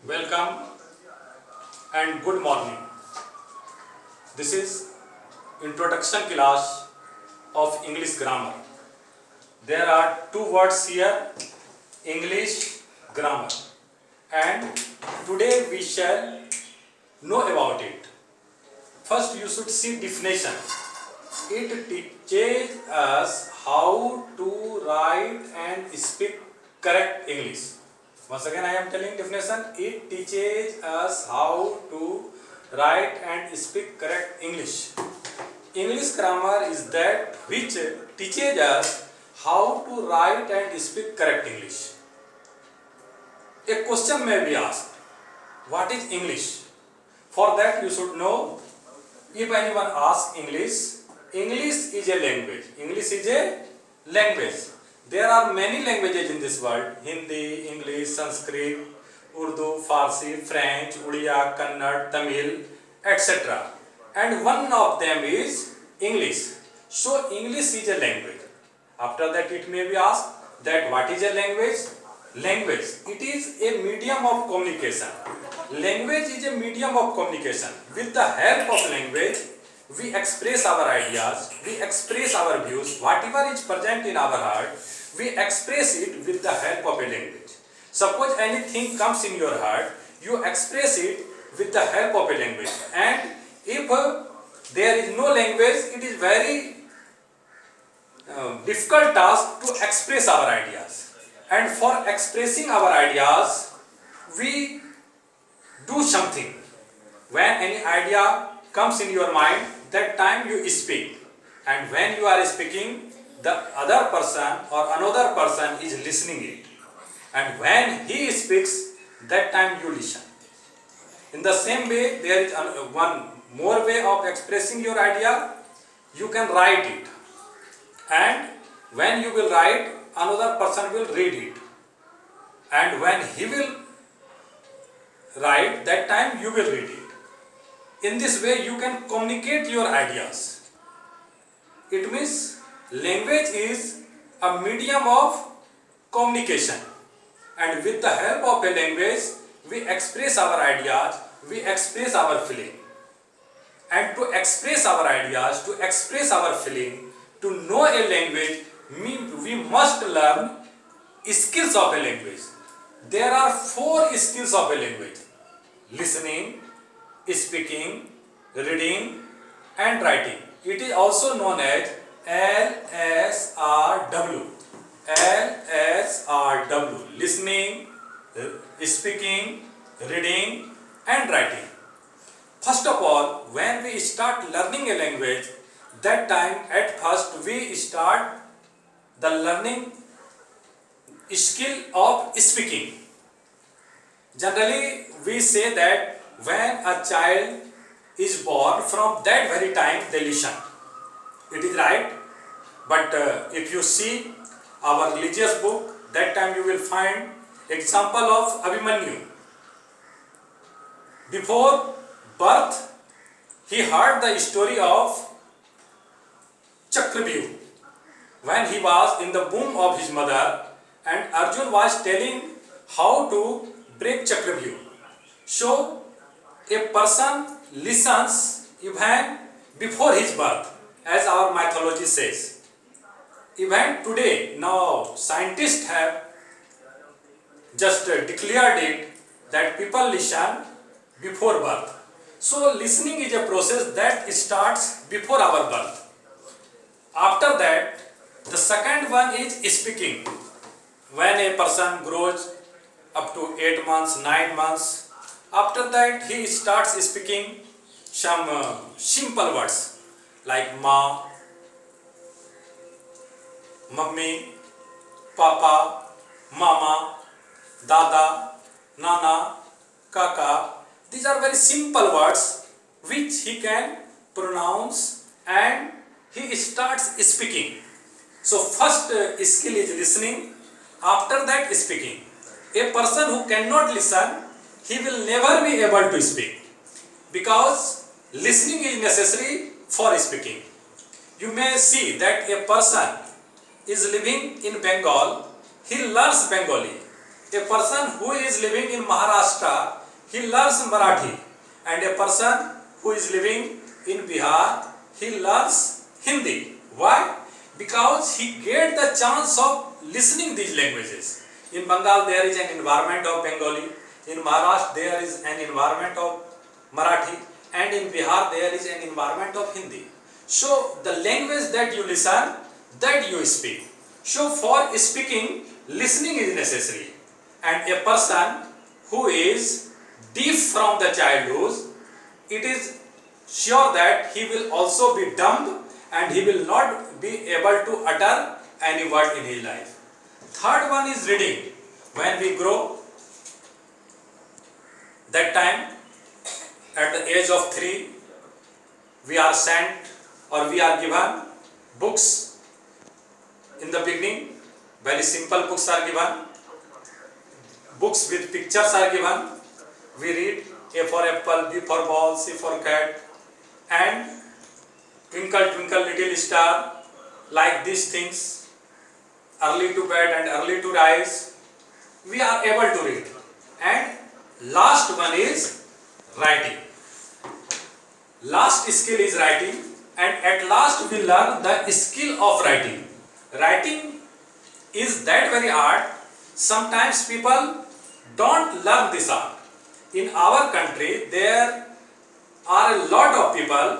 Welcome and good morning. This is introduction class of English grammar. There are two words here, English grammar, and today we shall know about it. First you should see definition. It teaches us how to write and speak correct English. Once again I am telling definition. It teaches us how to write and speak correct English. English grammar is that which teaches us how to write and speak correct English. A question may be asked, what is English? For that you should know, if anyone asks English, English is a language. English is a language. There are many languages in this world: Hindi, English, Sanskrit, Urdu, Farsi, French, Odia, Kannada, Tamil, etc. And one of them is English. So English is a language. After that it may be asked that what is a language? Language, it is a medium of communication. Language is a medium of communication. With the help of language, we express our ideas, we express our views, whatever is present in our heart, we express it with the help of a language. Suppose anything comes in your heart, you express it with the help of a language. And if there is no language, it is very difficult task to express our ideas. And for expressing our ideas, we do something. When any idea comes in your mind, that time you speak. And when you are speaking, the other person or another person is listening it. And when he speaks, that time you listen. In the same way, there is one more way of expressing your idea. You can write it. And when you will write, another person will read it. And when he will write, that time you will read it. In this way, you can communicate your ideas. It means language is a medium of communication. And with the help of a language, we express our ideas, we express our feeling. And to express our ideas, to express our feeling, to know a language, we must learn skills of a language. There are 4 skills of a language: listening, speaking, reading, and writing. It is also known as LSRW. LSRW: listening, speaking, reading, and writing. First of all, when we start learning a language, that time at first we start the learning skill of speaking. Generally, we say that when a child is born, from that very time they listen. It is right. But if you see our religious book, that time you will find example of Abhimanyu. Before birth, he heard the story of Chakravyuh. When he was in the womb of his mother, and Arjun was telling how to break Chakravyuh. So a person listens even before his birth, as our mythology says. Even today, now scientists have just declared it that people listen before birth. So listening is a process that starts before our birth. After that, the second one is speaking. When a person grows up to 8 months, 9 months, after that he starts speaking some simple words like ma, mummy, papa, mama, dada, nana, kaka. These are very simple words which he can pronounce, and he starts speaking. So first skill is listening, after that speaking. A person who cannot listen, he will never be able to speak, because listening is necessary for speaking. You may see that a person is living in Bengal, he learns Bengali, A person who is living in Maharashtra, he learns Marathi, and a person who is living in Bihar, he learns Hindi. Why? Because he get the chance of listening these languages. In Bengal there is an environment of Bengali, in Maharashtra there is an environment of Marathi, and in Bihar there is an environment of Hindi. So the language that you listen, that you speak. So for speaking, listening is necessary. And a person who is deaf from the childhood, it is sure that he will also be dumb and he will not be able to utter any word in his life. Third one is reading. When we grow, that time at the age of 3, we are sent or we are given books. In the beginning, very simple books are given. Books with pictures are given. We read A for apple, B for ball, C for cat, and Twinkle Twinkle Little Star, like these things, early to bed and early to rise, we are able to read. And last one is writing. Last skill is writing, and at last we learn the skill of writing. Writing is that very art. Sometimes people don't learn this art. In our country, there are a lot of people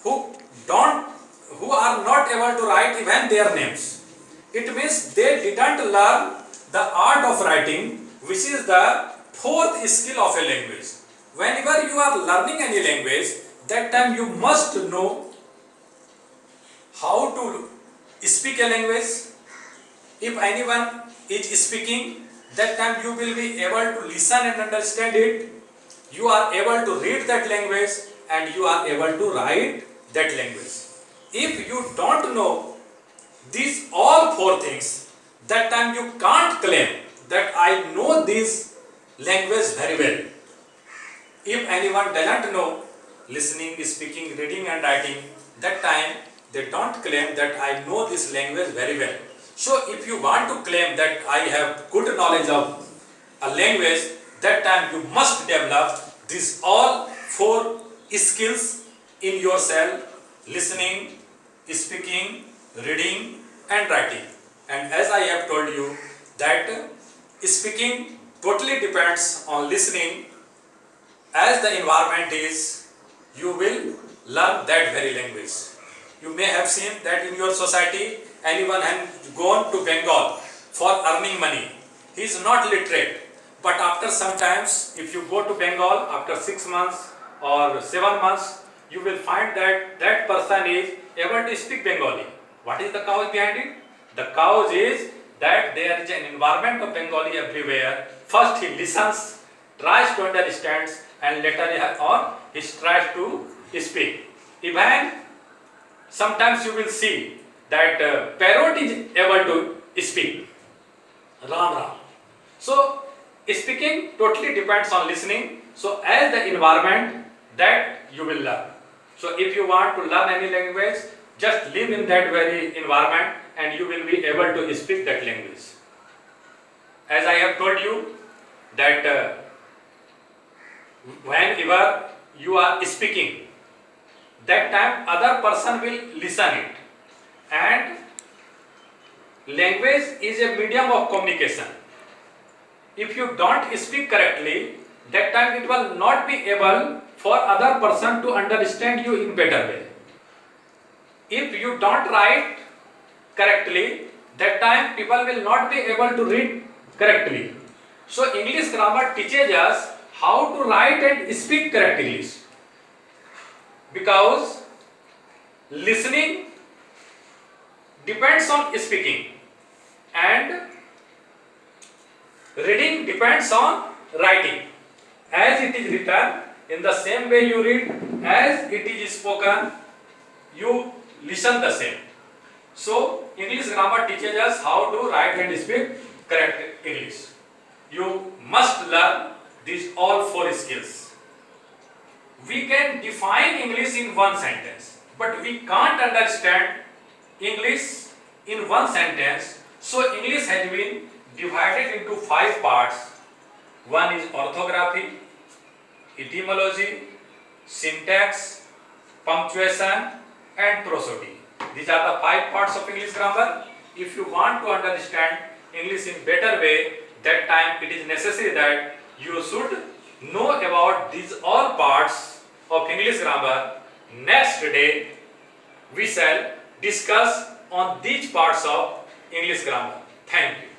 who are not able to write even their names. It means they didn't learn the art of writing, which is the fourth skill of a language. Whenever you are learning any language, that time you must know how to speak a language. If anyone is speaking, that time you will be able to listen and understand it. You are able to read that language and you are able to write that language. If you don't know these all four things, that time you can't claim that I know this language very well. If anyone doesn't know listening, speaking, reading and writing, that time they don't claim that I know this language very well. So if you want to claim that I have good knowledge of a language, that time you must develop these all four skills in yourself: listening, speaking, reading and writing. And as I have told you that speaking totally depends on listening. As the environment is, you will learn that very language. You may have seen that in your society, anyone has gone to Bengal for earning money. He is not literate. But after some times, if you go to Bengal after 6 months or 7 months, you will find that that person is able to speak Bengali. What is the cause behind it? The cause is that there is an environment of Bengali everywhere. First he listens, tries to understand, and later on he tries to speak. Even sometimes you will see that parrot is able to speak. Ram Ram. So speaking totally depends on listening. So as the environment, that you will learn. So if you want to learn any language, just live in that very environment and you will be able to speak that language. As I have told you that whenever you are speaking, that time other person will listen it. And language is a medium of communication. If you don't speak correctly, that time it will not be able for other person to understand you in better way. If you don't write correctly, that time people will not be able to read correctly. So English grammar teaches us how to write and speak correct English. Because listening depends on speaking and reading depends on writing. As it is written, in the same way you read, as it is spoken, you listen the same. So English grammar teaches us how to write and speak correct English. You must learn these all four skills. We can define English in one sentence, but we can't understand English in one sentence. So English has been divided into 5 parts. One is orthography, etymology, syntax, punctuation and prosody. These are the 5 parts of English grammar. If you want to understand English in better way, that time it is necessary that you should know about these all parts of English grammar. Next day we shall discuss on these parts of English grammar. Thank you.